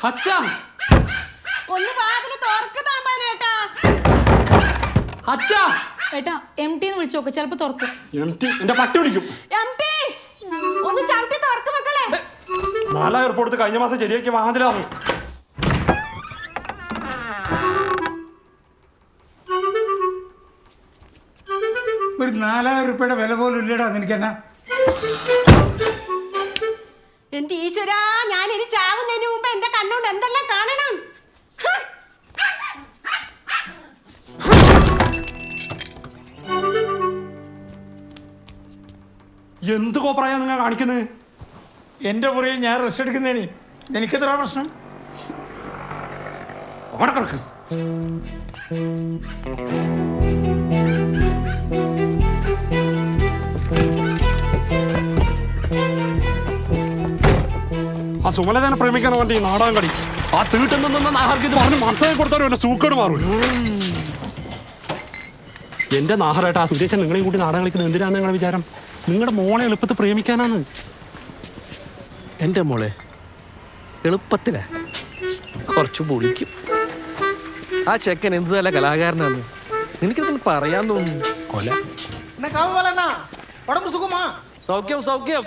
അച്ഛാ ഒന്ന് വാതില് തുറക്കുതാമ്പാനേട്ടാ. അച്ഛാ ഏട്ടാ MT എന്ന് വിളിച്ചു നോക്ക്, ചിലപ്പോ തുറക്കും. MT എന്റെ പട്ടി പിടിക്കും. MT ഒന്ന് ചവിട്ടി തുറക്ക് മക്കളെ. നാല എയർപോർട്ട് കഴിഞ്ഞ മാസം ശരിയാക്കി വാതിലാണ്. ഒരു 4000 രൂപയുടെ വില പോലും ഇല്ലടാ നിനക്കെന്നാ. എന്റെ ഈശ്വരാ, ഞാൻ ഇനി ചാവുന്നതിന് മുമ്പ് എന്റെ കണ്ണുകൊണ്ട് എന്തെല്ലാം കാണണം. എന്ത് കോപ്രായ നിങ്ങൾ കാണിക്കുന്നത്? എന്റെ പുറയിൽ ഞാൻ റെസ്റ്റ് എടുക്കുന്നേനി എനിക്കെത്ര പ്രശ്നം? അവിടെ കിടക്ക്. ആ സുമലതനെ പ്രേമിക്കാൻ വേണ്ടി ഈ നാടകം കളി ആ തീട്ടം നിന്ന് ആഹാർക്ക് ഇത് പറഞ്ഞ് മനസ്സിലാക്കി കൊടുത്താലും എന്റെ സൂക്കേട് മാറും. എന്റെ നാഹറേട്ടാ, ആ സുരേഷൻ നിങ്ങളെയും കൂടി നാടകം കളിക്കുന്നത് എന്തിനാണ് നിങ്ങളുടെ വിചാരം? നിങ്ങളുടെ മോളെ എളുപ്പത്തിൽ പ്രേമിക്കാനാണ്. എൻ്റെ മോളെ എളുപ്പത്തിലാ കുറച്ച് പൊളിക്കും. ആ ചെക്കൻ എന്ത് നല്ല കലാകാരനാണ്, നിനക്കിതിന് പറയാൻ തോന്നുന്നു. കൊല സൗഖ്യം സൗഖ്യം.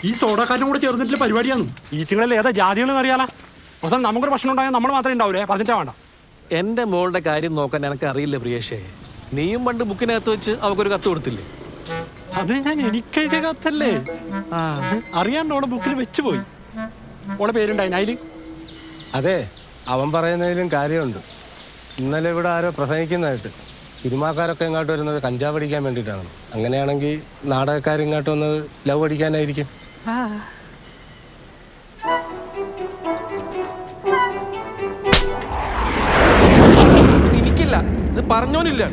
ഈ സോഡക്കാരനും കൂടെ ചേർന്നിട്ടുള്ള പരിപാടിയാണ്. ഈറ്റുകളിൽ ഏതാ ജാതികളെന്ന് അറിയാലോ. അവസാനം നമുക്കൊരു പ്രശ്നം ഉണ്ടായാൽ നമ്മൾ മാത്രമേ ഉണ്ടാവൂലേ, പറഞ്ഞിട്ടാ വേണ്ട. എൻ്റെ മോളുടെ കാര്യം നോക്കാൻ എനിക്ക് അറിയില്ല പ്രിയേഷേ. നീയും പണ്ട് ബുക്കിനകത്ത് വെച്ച് അവക്കൊരു കത്ത് കൊടുത്തില്ലേ? അത് ഞാൻ എനിക്കെഴുതിയ കത്തല്ലേ, അറിയാണ്ട് ഓളെ ബുക്കിൽ വെച്ച് പോയി. ഓളെ പേരുണ്ടായി അതില്. അതെ, അവൻ പറയുന്നതിലും കാര്യമുണ്ട്. ഇന്നലെ ഇവിടെ ആരോ പ്രസംഗിക്കുന്നതായിട്ട്. സിനിമാക്കാരൊക്കെ ഇങ്ങോട്ട് വരുന്നത് കഞ്ചാവ് അടിക്കാൻ വേണ്ടിയിട്ടാണ്. അങ്ങനെയാണെങ്കിൽ നാടകക്കാർ ഇങ്ങോട്ട് വന്നത് ലവ് അടിക്കാനായിരിക്കും. എനിക്കില്ല, ഇത് പറഞ്ഞോനില്ല.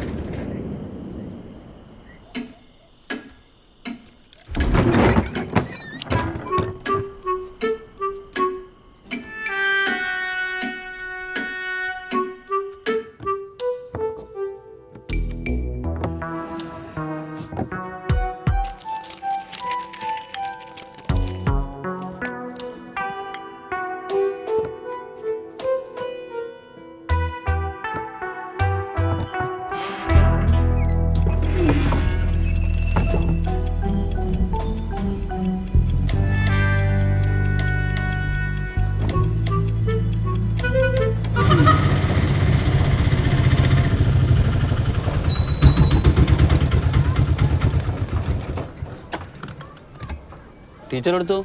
ടീച്ചറെടുത്തു.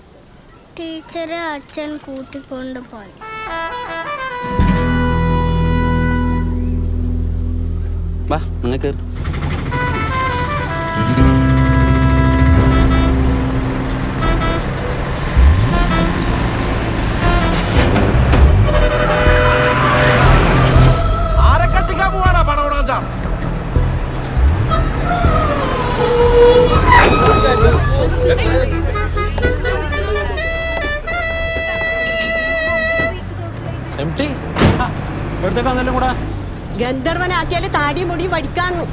ടീച്ചറെ അച്ഛൻ കൂട്ടിക്കൊണ്ട് പോയി. വാ നിങ്ങൾക്ക് ആരെ കട്ടിക്കാൻ പോവാടാ പടവടാ? ഇവിടുത്തേക്കാണെല്ലാം കൂടെ ഗന്ധർവനാക്കിയാല് താടിയും മുടിയും പഠിക്കാന്നു.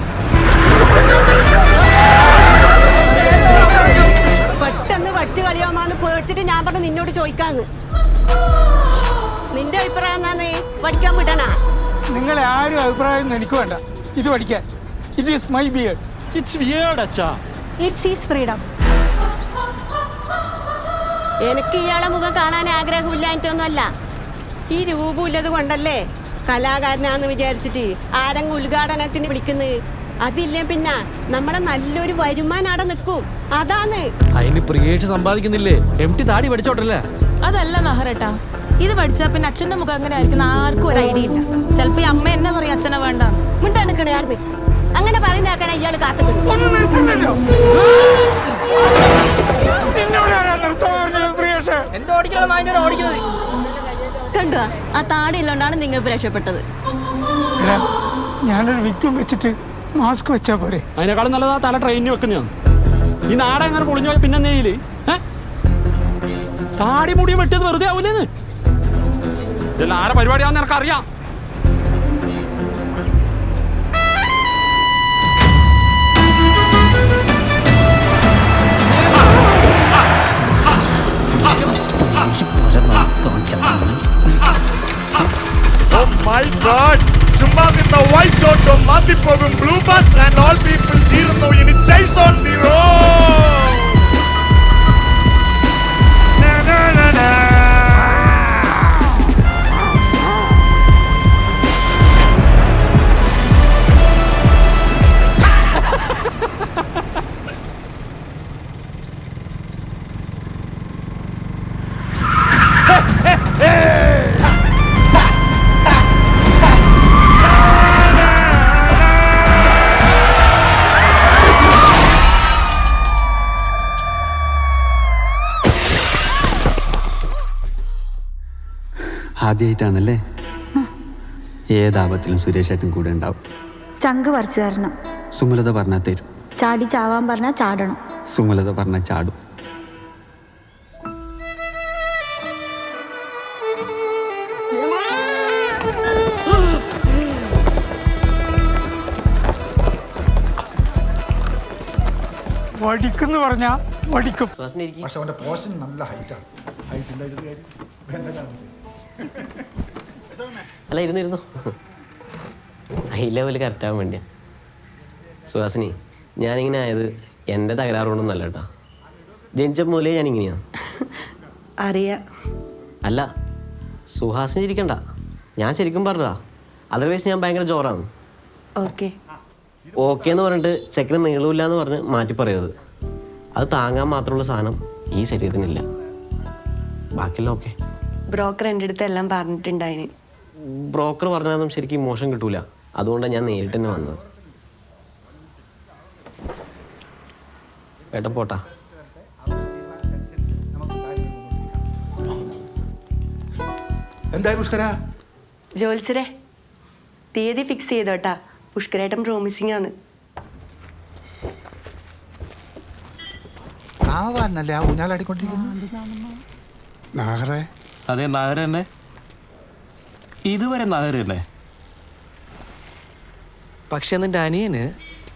പെട്ടെന്ന് പഠിച്ചു കളിയാമാന്ന് പേടിച്ചിട്ട് ഞാൻ പറഞ്ഞു നിന്നോട് ചോദിക്കാന്ന്. നിന്റെ അഭിപ്രായം എന്നാന്ന്? പഠിക്കാൻ വിടണാ? നിങ്ങളെ ആരും അഭിപ്രായം എനിക്ക് വേണ്ട. ഇത് പഠിക്കാൻ it is my beard. It's weird അച്ഛാ. It's his freedom. എനിക്ക് ഇയാളെ മുഖം കാണാൻ ആഗ്രഹമില്ലായിട്ടൊന്നുമല്ല, ഈ രൂപമില്ലത് കൊണ്ടല്ലേ കലാകാരനാന്ന് വിചാരിച്ചിട്ട് ആരെങ്കിലും ഉദ്ഘാടനത്തിന് വിളിക്കുന്നത്. അതില്ലേ പിന്നെ നമ്മളെ നല്ലൊരു വരുമാനം അവിടെ നിൽക്കും. അതാന്ന്. അതിന് പ്രിയേഷ് സമ്പാദിക്കുന്നില്ലേ? MT താടി പഠിച്ചോട്ടല്ലേ? അതല്ല നഹറേട്ടാ, ഇത് പഠിച്ചാ പിന്നെ അച്ഛന്റെ മുഖം അങ്ങനെ ആയിരിക്കും ആർക്കും ഒരു ഐഡിയ ഇല്ല. ചിലപ്പോ ഈ അമ്മ എന്നെ പറയും അച്ഛനെ വേണ്ട. മുണ്ടാണിക്കണേ ആടുന്ന്. അങ്ങനെ പറയുന്ന ആക്കാനാ ഇയാള് കാത്തുക്കുന്നു. കണ്ടോ, ആ താടി ഇല്ലോണ്ടാണ് നിങ്ങൾ രക്ഷപ്പെട്ടത്. ഞാനൊരു വിക്കും വെച്ചിട്ട് മാസ്ക് വെച്ചാ പോരെ? അതിനേക്കാളും നല്ലതാ തല ട്രെയിനിന് വെക്കുന്നതാണ്. ഈ നാടൻ അങ്ങനെ പൊളിഞ്ഞു പോയി പിന്നെ നെയ്യില് താടി മുടിയും വെട്ടിയത് വെറുതെ ആവൂലേന്ന്. ഇതെല്ലാം ആരെ പരിപാടിയാണെന്ന് എനിക്കറിയാം. കാണിച്ച മൈ ഗോഡ്, ചുമ്മാ നിന്ന വൈറ്റ് ഓട്ടോ മാറ്റിപ്പോകും blue bus and all people ചീറുന്നു ഇനി ചൈസ് ഓൺ ദി റോഡ്. ആദ്യമായിട്ടാണല്ലേ? ഏതാപത്തിലും സുരേഷ് ഏട്ടൻ കൂടെ ഉണ്ടാവും. ചങ്ക് പറിച്ചു തരണം. സുമലത പറഞ്ഞാൽ തരും. ചാടി ചാവാൻ പറഞ്ഞാൽ ചാടണം. സുമലത പറഞ്ഞാൽ ചാടും. വടിക്കെന്ന് പറഞ്ഞാ വടിക്കും. പക്ഷെ അവന്റെ പോഷൻ നല്ല ഹൈറ്റാണ്. ഹൈറ്റ് ഉണ്ടായിരുന്നു കാര്യം. അല്ല ഇരുന്നിരുന്നു, ഹൈ ലെവൽ കറക്റ്റ് ആവാൻ വേണ്ടിയാ. സുഹാസിനി, ഞാനിങ്ങനെ ആയത് എൻ്റെ തകരാറുകൊണ്ടൊന്നും അല്ല കേട്ടോ. ജനിച്ചപ്പോൾ മുതലേ ഞാനിങ്ങനെയാണ്. അറിയാം. അല്ല, സുഹാസിനി ഇരിക്കണ്ട, ഞാൻ ശരിക്കും പറഞ്ഞതാ. അതർവൈസ് ഞാൻ ഭയങ്കര ജോറാണ്. ഓക്കെ ഓക്കെ എന്ന് പറഞ്ഞിട്ട് ചെക്കന് നീളമില്ല എന്ന് പറഞ്ഞ് മാറ്റി പറയരുത്. അത് താങ്ങാൻ മാത്രമുള്ള സാധനം ഈ ശരീരത്തിനില്ല. ബാക്കിയുള്ള ഓക്കെ. ബ്രോക്കർ എൻ്റെ അടുത്ത് എല്ലാം പറഞ്ഞിട്ടുണ്ടായിന്. ബ്രോക്കർ പറഞ്ഞാലും ശരിക്കും ഇമോഷൻ കിട്ടൂല. അതുകൊണ്ടാണ് ഞാൻ നേരിട്ട് തന്നെ വന്നത്. ഏട്ടൻ പോട്ടാ. എന്തായി പുഷ്കര? ജോത്സരെ തീയതി ഫിക്സ് ചെയ്തോട്ടാ. പുഷ്കരേട്ടൻ പ്രോമിസിംഗ് ആണ്. കാവാരനല്ലേ ആ ഊഞ്ഞാലാടിക്കൊണ്ടിരിക്കുന്നു? നാഗറേ? അതെ, നാഗർ തന്നെ. ഇതുവരെ നാഗർ തന്നെ. പക്ഷെ നിന്റെ അനിയന്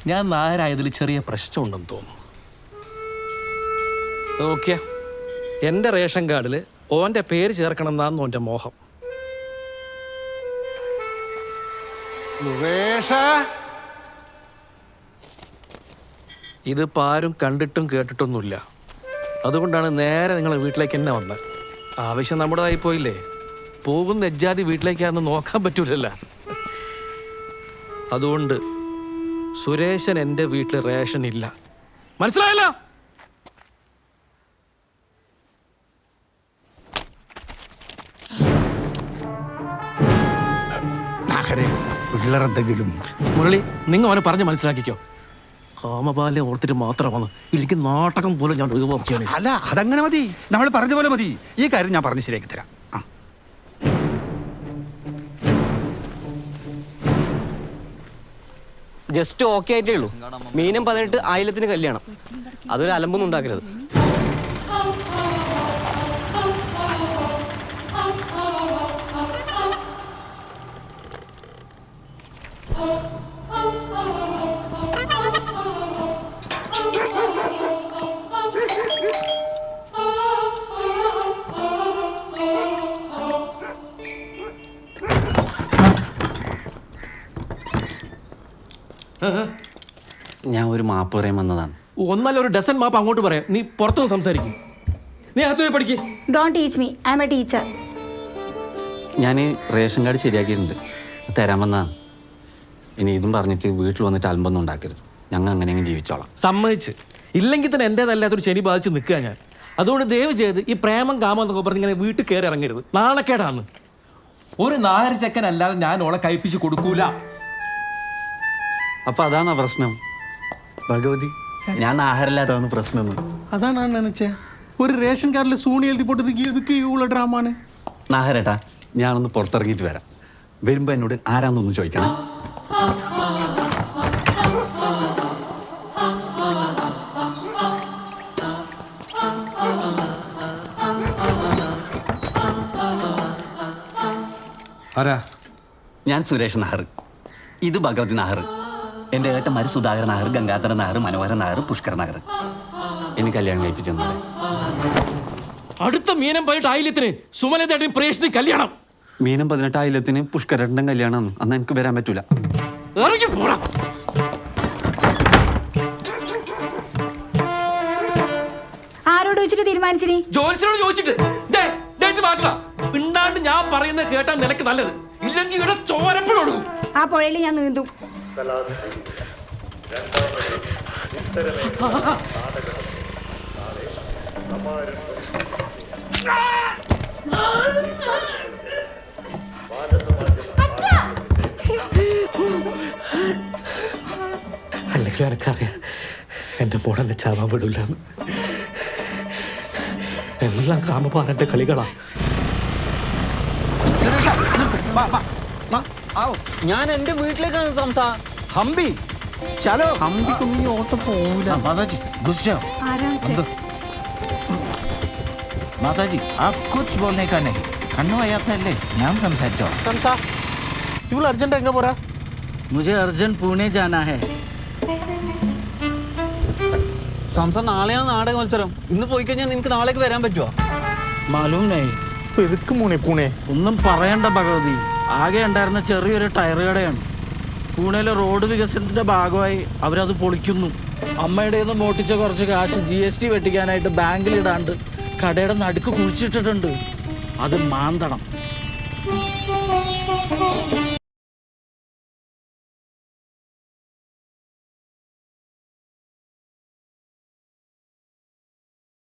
ഞാൻ നായരായതിൽ ചെറിയ പ്രശ്നമുണ്ടെന്ന് തോന്നുന്നു. ഓക്കെ, എൻ്റെ റേഷൻ കാർഡിൽ ഓൻ്റെ പേര് ചേർക്കണം എന്നാണ് ഓൻ്റെ മോഹം. ഇതിപ്പോൾ ആരും കണ്ടിട്ടും കേട്ടിട്ടൊന്നുമില്ല. അതുകൊണ്ടാണ് നേരെ നിങ്ങളെ വീട്ടിലേക്ക് തന്നെ വന്നത്. ആവശ്യം നമ്മുടെ ആയിപ്പോയില്ലേ, പോകുന്ന എജ്ജാതി വീട്ടിലേക്കാന്ന് നോക്കാൻ പറ്റൂലല്ല. അതുകൊണ്ട് സുരേശൻ എൻ്റെ വീട്ടിൽ റേഷൻ ഇല്ല, മനസ്സിലായല്ലോ? പിള്ളേരെന്തെങ്കിലും മുരളി, നിങ്ങൾ അവനെ പറഞ്ഞ് മനസ്സിലാക്കിക്കോ. കാമബാല്യം ഓർത്തിട്ട് മാത്രമാണ് എനിക്ക് നാടകം പോലെ ഞാൻ ഒഴിവാക്കിയാണ്. അല്ല, അതങ്ങനെ മതി, നമ്മൾ പറഞ്ഞ പോലെ മതി. ഈ കാര്യം ഞാൻ പറഞ്ഞ് ശരിയാക്കി തരാം. ജസ്റ്റ് ഓക്കെ ആയിട്ടേ ഉള്ളൂ. മീനം 18 ആയിലത്തിന് കല്യാണം. അതൊരു അലമ്പൊന്നും ഉണ്ടാക്കരുത്. ഞാൻ ഒരു മാപ്പ് പറയാൻ വന്നതാണ്. ഒന്നല്ല ഒരു ഡസൻ മാപ്പ് അങ്ങോട്ട് പറയാം. നീ പുറത്തുനിന്ന് സംസാരിക്കും. നീ അകത്ത് പോയി പഠിക്കേ. Don't teach me, I am a teacher. ഞാൻ റേഷൻ കാർഡ് ശരിയാക്കിയിട്ടുണ്ട്, തരാൻ വന്നതാണ്. ഇനി ഇതും പറഞ്ഞിട്ട് വീട്ടിൽ വന്നിട്ട് അലമ്പൊന്നും ഉണ്ടാക്കരുത്. ഞങ്ങൾ അങ്ങനെയെങ്കിലും ജീവിച്ചോളാം. സമ്മതിച്ച്. ഇല്ലെങ്കിൽ തന്നെ എൻ്റേതല്ലാത്തൊരു ശനി ബാധിച്ച് നിൽക്കുക ഞാൻ. അതുകൊണ്ട് ദയവ് ചെയ്ത് ഈ പ്രേമം കാമം എന്നൊക്കെ പറഞ്ഞ് ഇങ്ങനെ വീട്ടിൽ കയറി ഇറങ്ങരുത്. നാണക്കേടാണ്. ഒരു നായർ ചെക്കൻ അല്ലാതെ ഞാൻ ഓളെ കഴിപ്പിച്ച് കൊടുക്കൂല. അപ്പൊ അതാണോ പ്രശ്നം ഭഗവതി? ഞാൻ ആഹാരമില്ലാത്തതാണ് പ്രശ്നം. അതാണ് വെച്ചാ ഒരു റേഷൻ കാർഡിൽ സൂണി എഴുതി പോട്ട് ഡ്രാമാണ്. നാഹരേട്ടാ, ഞാനൊന്ന് പുറത്തിറങ്ങിയിട്ട് വരാം. വരുമ്പോ എന്നോട് ആരാന്നൊന്ന് ചോദിക്കണം. ആരാ? ഞാൻ സുരേഷ് നായർ. ഇത് ഭഗവതി നായർ. എൻ്റെ ഏട്ടന്മാർ സുധാകരൻ നായർ, ഗംഗാധരൻ നായർ, മനോഹരൻ നായർ, പുഷ്കർ നായർ. എനിക്ക് കല്യാണം കഴിപ്പിച്ചു തന്നത്. അടുത്ത മീനം പോയിട്ട് ആയില്യത്തിന് സുമലതയുടെയും പ്രേഷന് കല്യാണം. മീനം 18 ആയില്യത്തിന് പുഷ്കരന്റെ കല്യാണം അന്ന് എനിക്ക് വരാൻ പറ്റൂല. ഇറങ്ങി പോടാ. ആരോട് വെച്ചിട്ട് തീരുമാനിച്ചിനി? ജോലിസിനോട് ചോദിച്ചിട്ട് ഡേറ്റ് മാറ്റണം. പിണ്ടാണ്ട് ഞാൻ പറയുന്നത് കേട്ടാൽ നിനക്ക് നല്ലത്. ഇല്ലെങ്കിൽ ഇവിടെ ചോരപ്പഴൊടുക്കും. ആ പുഴയിൽ ഞാൻ നീന്തും. അല്ലെങ്കിൽ എനിക്കറിയാം എൻ്റെ മോളെന്നെ ചാവാൻ വിടില്ല. എല്ലാം കാമപാലന്റെ കളികളാ. ഞാൻ എന്റെ വീട്ടിലേക്കാണ് സംസാ. ഹംപി ചലോ. അമ്പിക്കൊന്നും ഈ ഓട്ടം പോവില്ല. माताजी घुस जाओ ആരാണ് സർ? माताजी आप कुछ बोलने का नहीं कन्नू आयातല്ലേ ഞാൻ സംസാരിച്ചോളാം. സംസാ ഇവൾ അർജന്റ് എങ്ങ പോരാ? मुझे अर्जेंट पुणे जाना है. സംസ നാളെയാണ് നാടക മത്സരം. ഇന്ന് പോയി കഴിഞ്ഞാൽ നിനക്ക് നാളേക്ക് വരാൻ പറ്റുമോ? मालूम नहीं എതുക്ക് പൂനെ ഒന്നും പറയണ്ട ഭഗവതി. ആകെ ഉണ്ടായിരുന്ന ചെറിയൊരു ടയർ കടയാണ്. പൂനെയിലെ റോഡ് വികസനത്തിന്റെ ഭാഗമായി അവരത് പൊളിക്കുന്നു. അമ്മയുടെ നിന്ന് മോട്ടിച്ച കുറച്ച് കാശ് GST വെട്ടിക്കാനായിട്ട് ബാങ്കിലിടാണ്ട് കടയുടെ നടുക്ക് കുഴിച്ചിട്ടിട്ടുണ്ട്. അത് മാന്തണം.